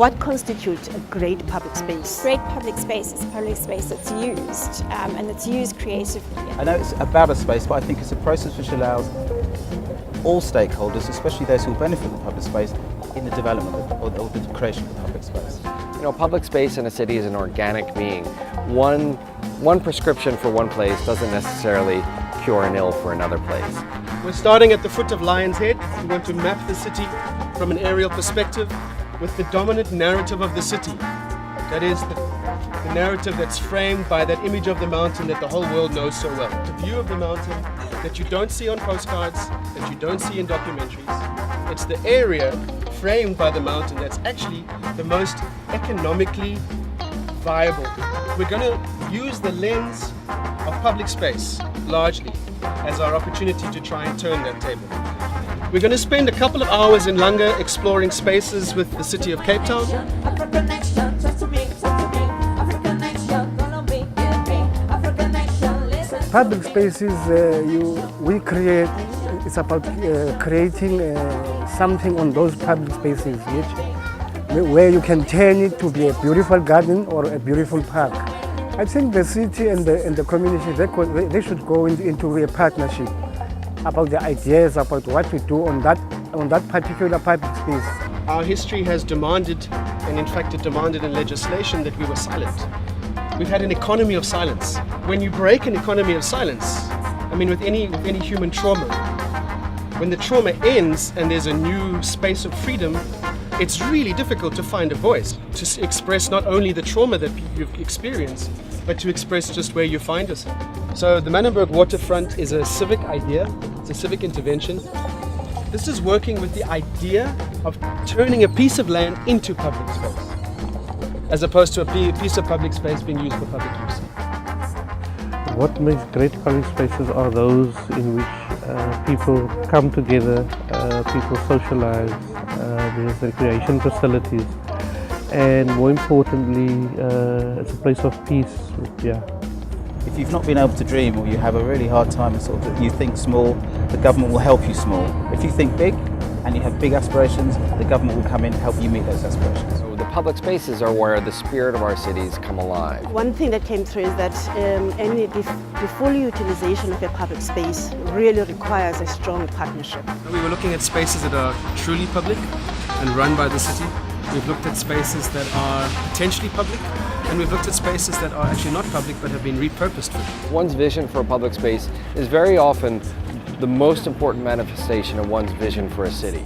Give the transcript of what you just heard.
What constitutes a great public space? Great public space is a public space that's used and it's used creatively. I know it's about a space, but I think it's a process which allows all stakeholders, especially those who benefit from public space, in the development or the creation of the public space. You know, public space in a city is an organic being. One prescription for one place doesn't necessarily cure an ill for another place. We're starting at the foot of Lion's Head. We want to map the city from an aerial perspective with the dominant narrative of the city. That is the narrative that's framed by that image of the mountain that the whole world knows so well. The view of the mountain that you don't see on postcards, that you don't see in documentaries. It's the area framed by the mountain that's actually the most economically viable. We're going to use the lens of public space largely as our opportunity to try and turn that table. We're going to spend a couple of hours in Langa exploring spaces with the city of Cape Town. Public spaces we create, it's about creating something on those public spaces where you can turn it to be a beautiful garden or a beautiful park. I think the city and the community, they should go into a partnership about the ideas about what to do on that particular public space. Our history has demanded, and in fact it demanded in legislation, that we were silent. We've had an economy of silence. When you break an economy of silence, I mean with any human trauma, when the trauma ends and there's a new space of freedom, it's really difficult to find a voice to express not only the trauma that you've experienced, but to express just where you find yourself. So the Manenberg waterfront is a civic idea, it's a civic intervention. This is working with the idea of turning a piece of land into public space, as opposed to a piece of public space being used for public use. What makes great public spaces are those in which people come together, people socialize, there's recreation facilities, and more importantly, it's a place of peace. If you've not been able to dream, or you have a really hard time and sort of you think small, the government will help you small. If you think big and you have big aspirations, the government will come in and help you meet those aspirations. So the public spaces are where the spirit of our cities come alive. One thing that came through is that the full utilization of a public space really requires a strong partnership. We were looking at spaces that are truly public and run by the city. We've looked at spaces that are potentially public, and we've looked at spaces that are actually not public but have been repurposed for it. One's vision for a public space is very often the most important manifestation of one's vision for a city.